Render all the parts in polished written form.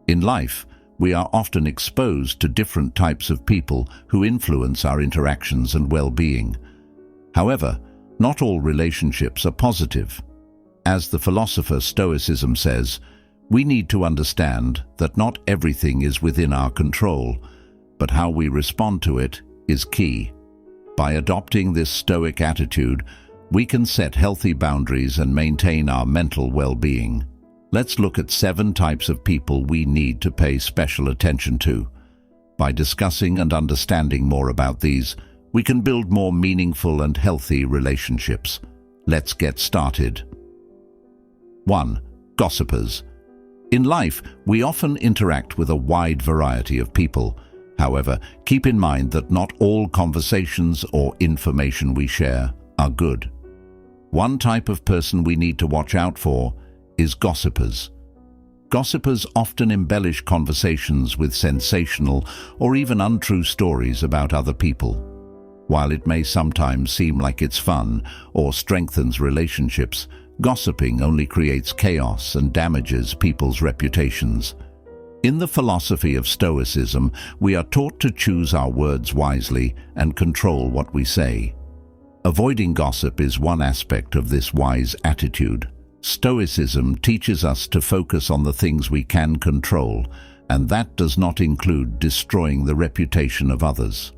In life, we are often exposed to different types of people who influence our interactions and well-being. However, not all relationships are positive. As the philosopher Stoicism says, we need to understand that not everything is within our control, but how we respond to it is key. By adopting this Stoic attitude, we can set healthy boundaries and maintain our mental well-being. Let's look at 7 types of people we need to pay special attention to. By discussing and understanding more about these, we can build more meaningful and healthy relationships. Let's get started. 1. Gossipers. In life, we often interact with a wide variety of people. However, keep in mind that not all conversations or information we share are good. One type of person we need to watch out for is gossipers. Gossipers often embellish conversations with sensational or even untrue stories about other people. While it may sometimes seem like it's fun or strengthens relationships, gossiping only creates chaos and damages people's reputations. In the philosophy of Stoicism, we are taught to choose our words wisely and control what we say. Avoiding gossip is one aspect of this wise attitude. Stoicism teaches us to focus on the things we can control, and that does not include destroying the reputation of others.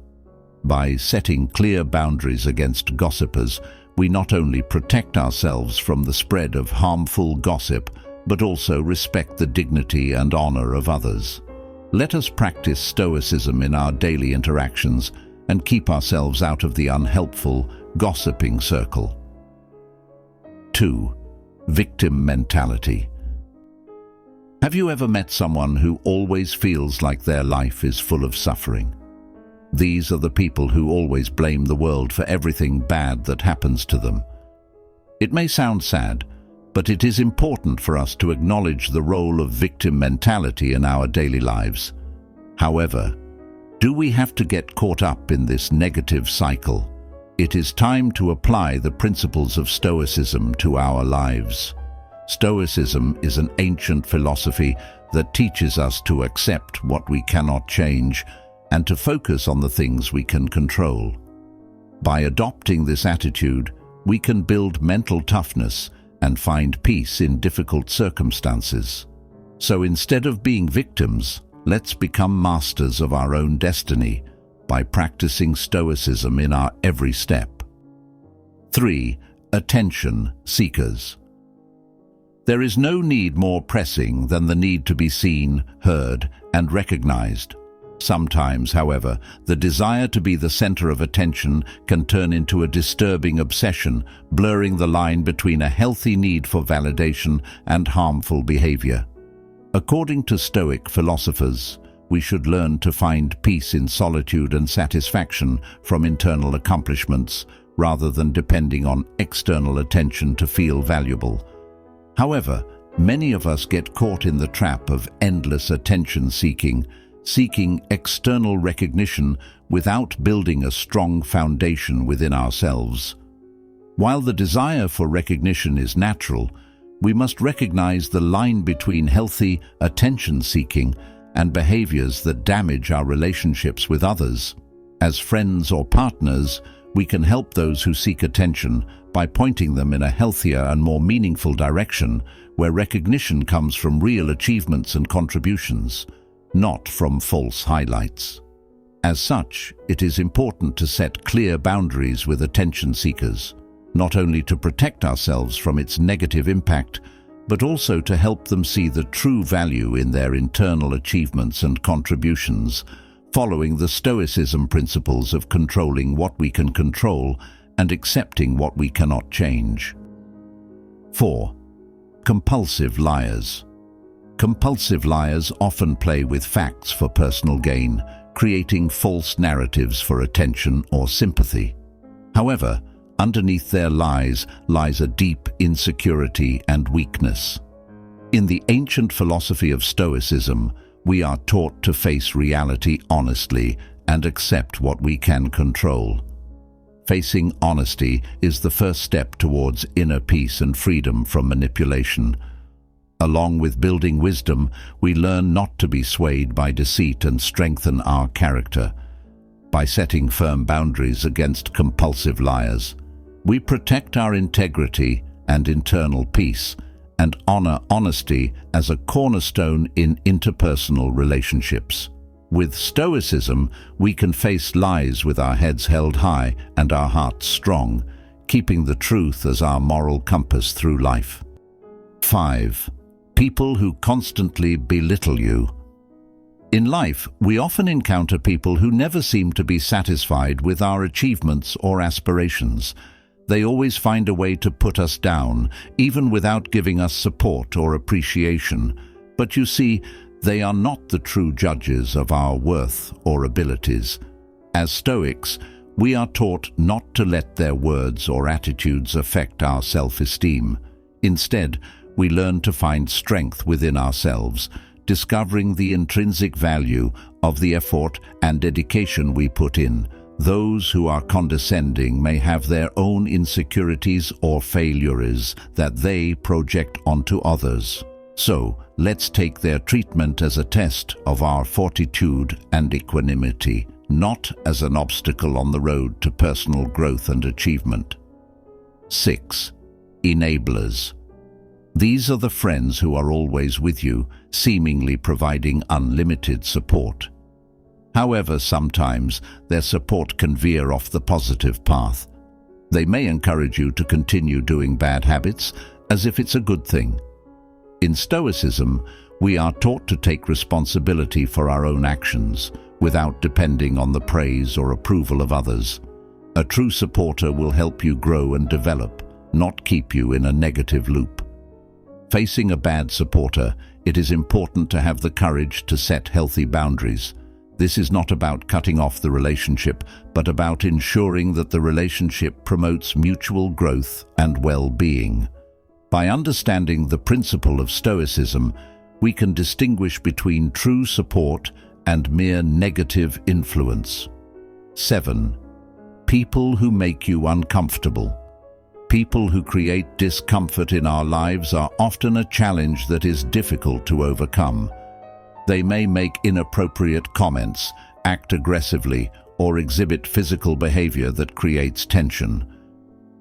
By setting clear boundaries against gossipers, we not only protect ourselves from the spread of harmful gossip, but also respect the dignity and honor of others. Let us practice Stoicism in our daily interactions and keep ourselves out of the unhelpful, gossiping circle. 2. Victim mentality. Have you ever met someone who always feels like their life is full of suffering? These are the people who always blame the world for everything bad that happens to them. It may sound sad, but it is important for us to acknowledge the role of victim mentality in our daily lives. However, do we have to get caught up in this negative cycle? It is time to apply the principles of Stoicism to our lives. Stoicism is an ancient philosophy that teaches us to accept what we cannot change and to focus on the things we can control. By adopting this attitude, we can build mental toughness and find peace in difficult circumstances. So instead of being victims, let's become masters of our own destiny by practicing Stoicism in our every step. 3. Attention seekers. There is no need more pressing than the need to be seen, heard, and recognized. Sometimes, however, the desire to be the center of attention can turn into a disturbing obsession, blurring the line between a healthy need for validation and harmful behavior. According to Stoic philosophers, we should learn to find peace in solitude and satisfaction from internal accomplishments, rather than depending on external attention to feel valuable. However, many of us get caught in the trap of endless attention seeking external recognition without building a strong foundation within ourselves. While the desire for recognition is natural, we must recognize the line between healthy attention-seeking and behaviors that damage our relationships with others. As friends or partners, we can help those who seek attention by pointing them in a healthier and more meaningful direction, where recognition comes from real achievements and contributions, not from false highlights. As such, it is important to set clear boundaries with attention seekers, not only to protect ourselves from its negative impact, but also to help them see the true value in their internal achievements and contributions, following the Stoicism principles of controlling what we can control and accepting what we cannot change. 4. Compulsive liars. Compulsive liars often play with facts for personal gain, creating false narratives for attention or sympathy. However, underneath their lies lies a deep insecurity and weakness. In the ancient philosophy of Stoicism, we are taught to face reality honestly and accept what we can control. Facing honesty is the first step towards inner peace and freedom from manipulation. Along with building wisdom, we learn not to be swayed by deceit and strengthen our character. By setting firm boundaries against compulsive liars, we protect our integrity and internal peace and honor honesty as a cornerstone in interpersonal relationships. With Stoicism, we can face lies with our heads held high and our hearts strong, keeping the truth as our moral compass through life. 5. People who constantly belittle you. In life, we often encounter people who never seem to be satisfied with our achievements or aspirations. They always find a way to put us down, even without giving us support or appreciation. But you see, they are not the true judges of our worth or abilities. As Stoics, we are taught not to let their words or attitudes affect our self-esteem. Instead, we learn to find strength within ourselves, discovering the intrinsic value of the effort and dedication we put in. Those who are condescending may have their own insecurities or failures that they project onto others. So, let's take their treatment as a test of our fortitude and equanimity, not as an obstacle on the road to personal growth and achievement. 6. Enablers. These are the friends who are always with you, seemingly providing unlimited support. However, sometimes their support can veer off the positive path. They may encourage you to continue doing bad habits as if it's a good thing. In Stoicism, we are taught to take responsibility for our own actions without depending on the praise or approval of others. A true supporter will help you grow and develop, not keep you in a negative loop. Facing a bad supporter, it is important to have the courage to set healthy boundaries. This is not about cutting off the relationship, but about ensuring that the relationship promotes mutual growth and well-being. By understanding the principle of Stoicism, we can distinguish between true support and mere negative influence. 7. People who make you uncomfortable. People who create discomfort in our lives are often a challenge that is difficult to overcome. They may make inappropriate comments, act aggressively, or exhibit physical behavior that creates tension.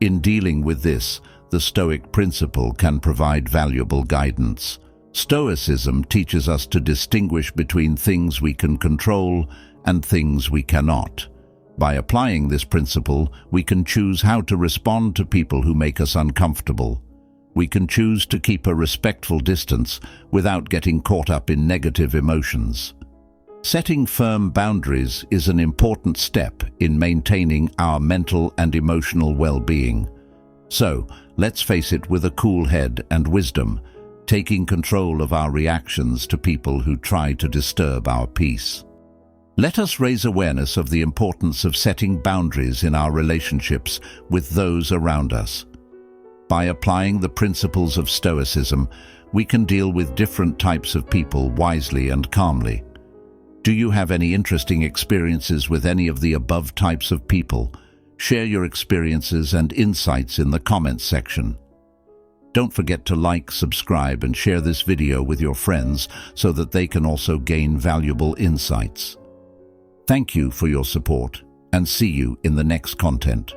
In dealing with this, the Stoic principle can provide valuable guidance. Stoicism teaches us to distinguish between things we can control and things we cannot. By applying this principle, we can choose how to respond to people who make us uncomfortable. We can choose to keep a respectful distance without getting caught up in negative emotions. Setting firm boundaries is an important step in maintaining our mental and emotional well-being. So, let's face it with a cool head and wisdom, taking control of our reactions to people who try to disturb our peace. Let us raise awareness of the importance of setting boundaries in our relationships with those around us. By applying the principles of Stoicism, we can deal with different types of people wisely and calmly. Do you have any interesting experiences with any of the above types of people? Share your experiences and insights in the comments section. Don't forget to like, subscribe, and share this video with your friends so that they can also gain valuable insights. Thank you for your support, and see you in the next content.